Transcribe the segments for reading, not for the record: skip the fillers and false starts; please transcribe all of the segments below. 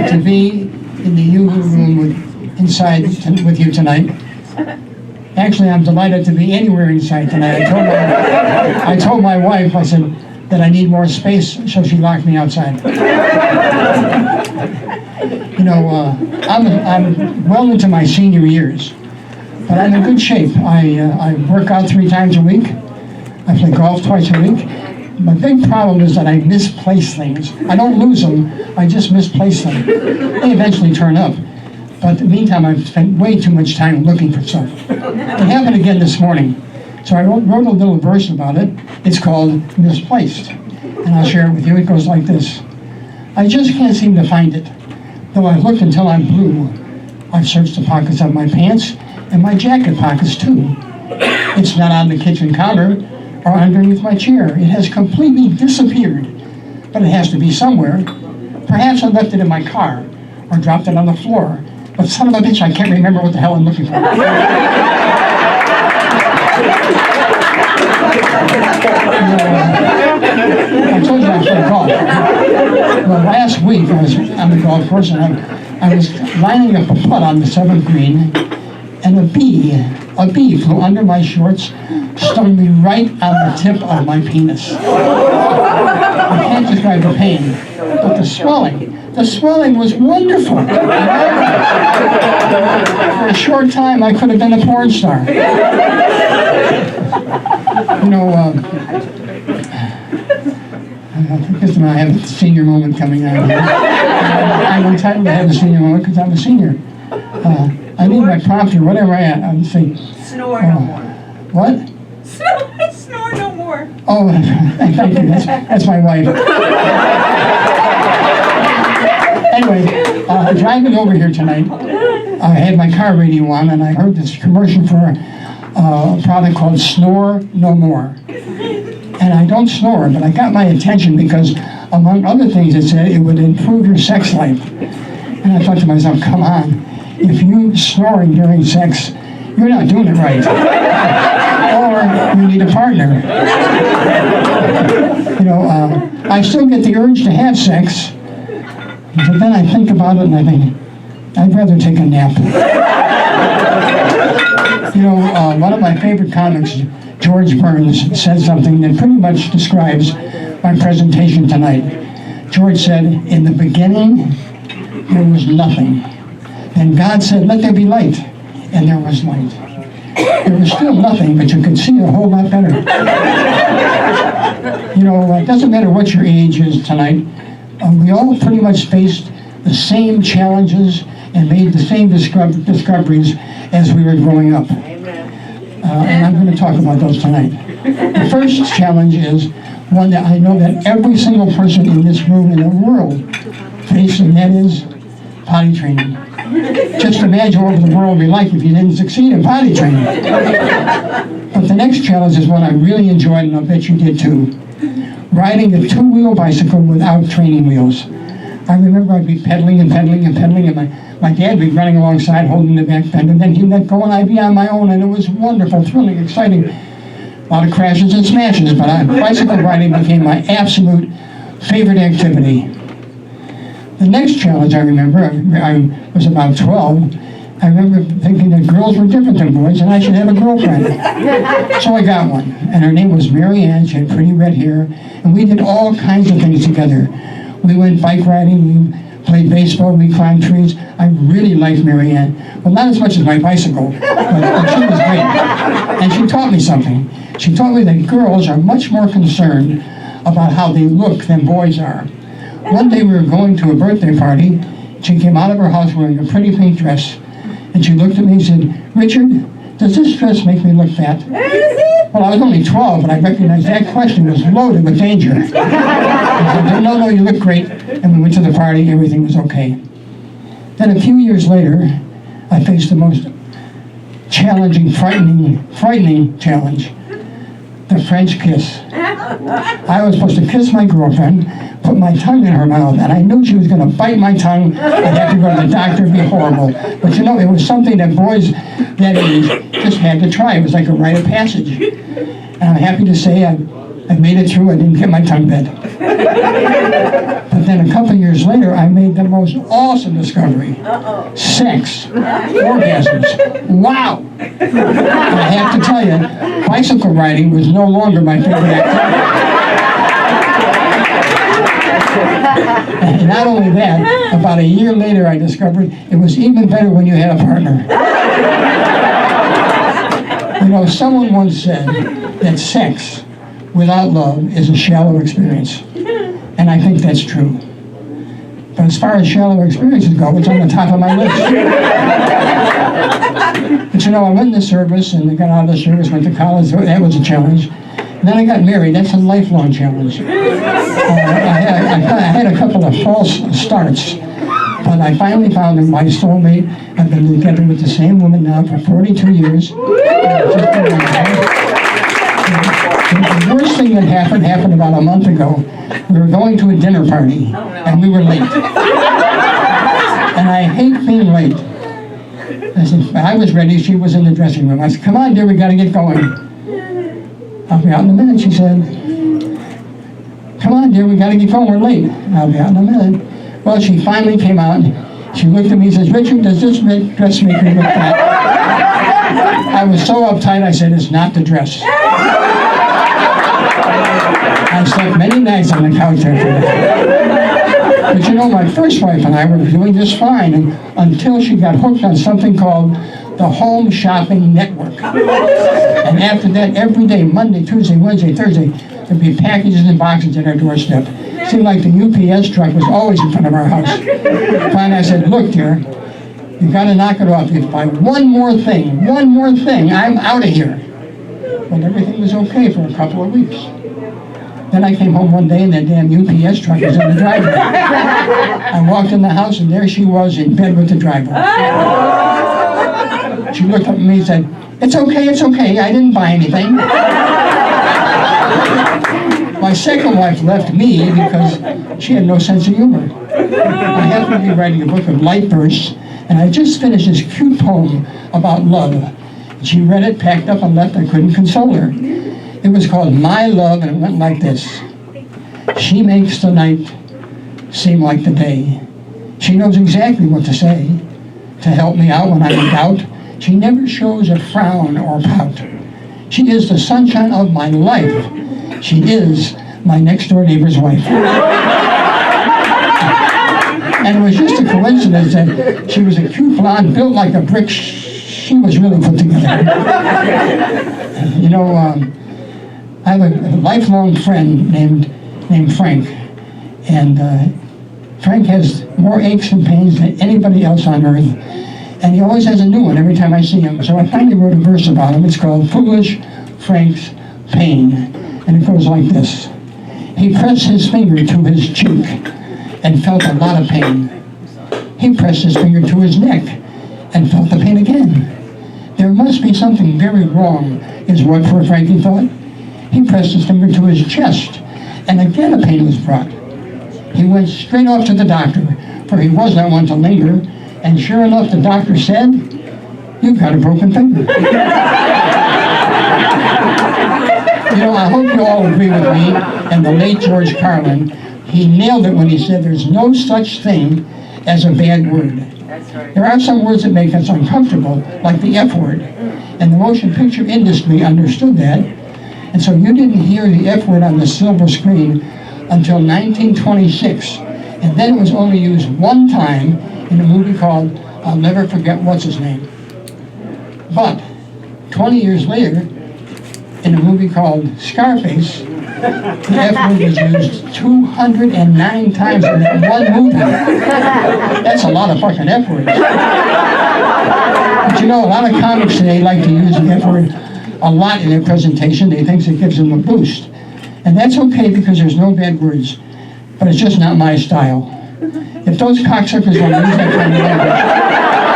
to be in the Yoo-Hoo room inside with you tonight. Actually, I'm delighted to be anywhere inside tonight. I told my wife, I said, that I need more space, so she locked me outside. You know, I'm well into my senior years, but I'm in good shape. I work out 3 times a week. I play golf twice a week. My big problem is that I misplace things. I don't lose them, I just misplace them. They eventually turn up. But in the meantime, I've spent way too much time looking for stuff. It happened again this morning. So I wrote a little verse about it. It's called Misplaced. And I'll share it with you. It goes like this. I just can't seem to find it. Though I've looked until I'm blue. I've searched the pockets of my pants and my jacket pockets too. It's not on the kitchen counter or underneath my chair. It has completely disappeared. But it has to be somewhere. Perhaps I left it in my car or dropped it on the floor. But son of a bitch, I can't remember what the hell I'm looking for. I told you I played golf. Well, last week I was on the golf course and I was lining up a putt on the 7th green, and a bee flew under my shorts, stung me right on the tip of my penis. I can't describe the pain, but the swelling was wonderful. For a short time, I could have been a porn star. You know, I have a senior moment coming out here. I'm entitled to have a senior moment because I'm a senior. I need my prompter, whatever I am. I'm saying. Snore no more. What? Snore no more. Oh, thank you. That's my wife. Anyway, driving over here tonight, I had my car radio on and I heard this commercial for a product called Snore No More. And I don't snore, but I got my attention because, among other things, it said it would improve your sex life. And I thought to myself, come on, if you're snoring during sex, you're not doing it right. Or you need a partner. You know, I still get the urge to have sex, but then I think about it and I think, I'd rather take a nap. You know, one of my favorite comics, George Burns, said something that pretty much describes my presentation tonight. George said, in the beginning, there was nothing. Then God said, let there be light, and there was light. There was still nothing, but you could see a whole lot better. You know, it doesn't matter what your age is tonight. We all pretty much faced the same challenges and made the same discoveries as we were growing up. And I'm going to talk about those tonight. The first challenge is one that I know that every single person in this room in the world faces, and that is potty training. Just imagine what the world would be like if you didn't succeed in potty training. But the next challenge is one I really enjoyed, and I bet you did too. Riding a 2-wheel bicycle without training wheels. I remember I'd be pedaling, and my dad would be running alongside holding the back fender, and then he'd let go and I'd be on my own, and it was wonderful, thrilling, exciting. A lot of crashes and smashes, but bicycle riding became my absolute favorite activity. The next challenge I remember, I was about 12, I remember thinking that girls were different than boys and I should have a girlfriend. So I got one, and her name was Mary Ann. She had pretty red hair, and we did all kinds of things together. We went bike riding, we played baseball, we climbed trees. I really liked Mary Ann. Well, not as much as my bicycle, but she was great. And she taught me something. She taught me that girls are much more concerned about how they look than boys are. One day we were going to a birthday party. She came out of her house wearing a pretty pink dress, and she looked at me and said, "Richard, does this dress make me look fat?" Well, I was only 12, but I recognized that question was loaded with danger. I said, no, you look great. And we went to the party, everything was okay. Then a few years later, I faced the most challenging, frightening challenge. The French kiss. I was supposed to kiss my girlfriend, put my tongue in her mouth, and I knew she was going to bite my tongue. I'd have to go to the doctor, it'd be horrible. But you know, it was something that boys that age just had to try. It was like a rite of passage. And I'm happy to say I made it through. I didn't get my tongue bit. But then a couple of years later, I made the most awesome discovery. Sex. Orgasms. Wow! I have to tell you, bicycle riding was no longer my favorite activity. And not only that, about a year later I discovered it was even better when you had a partner. You know, someone once said that sex without love is a shallow experience. And I think that's true. But as far as shallow experiences go, it's on the top of my list. But you know, I went in the service and I got out of the service, went to college. That was a challenge. And then I got married. That's a lifelong challenge. I had a couple of false starts. But I finally found my soulmate. I've been together with the same woman now for 42 years. The worst thing that happened about a month ago. We were going to a dinner party, and we were late. And I hate being late. I was ready, she was in the dressing room. I said, come on, dear, we gotta get going. I'll be out in a minute, she said. Come on, dear, we gotta get going, we're late. I'll be out in a minute. Well, she finally came out, and she looked at me and says, Richard, does this dress make you look fat? I was so uptight, I said, it's not the dress. I slept many nights on the couch after that. But you know, my first wife and I were doing just fine until she got hooked on something called the Home Shopping Network. And after that, every day, Monday, Tuesday, Wednesday, Thursday, there'd be packages and boxes at our doorstep. It seemed like the UPS truck was always in front of our house. Finally, I said, look, dear, you got to knock it off. If by one more thing, I'm out of here. But everything was okay for a couple of weeks. Then I came home one day and that damn UPS truck was in the driveway. I walked in the house and there she was in bed with the driver. She looked up at me and said, it's okay, I didn't buy anything. My second wife left me because she had no sense of humor. I happened to be writing a book of light bursts, and I just finished this cute poem about love. She read it, packed up, and left. I couldn't console her. It was called My Love, and it went like this. She makes the night seem like the day. She knows exactly what to say to help me out when I'm in doubt. She never shows a frown or pout. She is the sunshine of my life. She is my next-door neighbor's wife. And it was just a coincidence that she was a cute blonde, built like a brick. She was really put together. You know, I have a lifelong friend named Frank, and Frank has more aches and pains than anybody else on earth, and he always has a new one every time I see him. So I finally wrote a verse about him. It's called Foolish Frank's Pain, and it goes like this. He pressed his finger to his cheek and felt a lot of pain. He pressed his finger to his neck and felt the pain again. There must be something very wrong, is what poor Frankie thought. He pressed his finger to his chest, and again a pain was brought. He went straight off to the doctor, for he was not one to linger, and sure enough, the doctor said, you've got a broken finger. You know, I hope you all agree with me and the late George Carlin. He nailed it when he said there's no such thing as a bad word. That's right. There are some words that make us uncomfortable, like the F word. And the motion picture industry understood that. And so you didn't hear the F word on the silver screen until 1926. And then it was only used one time in a movie called I'll Never Forget What's His Name. But 20 years later, in a movie called Scarface, the F word was used 209 times in that one movie. That's a lot of fucking F words. But you know, a lot of comics today like to use the F word a lot in their presentation. They think it gives them a boost. And that's okay because there's no bad words. But it's just not my style. If those cocksuckers want to use that kind of language,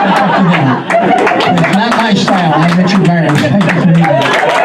that's up to them. But it's not my style. I'm Richard Myers. Thank you for being here.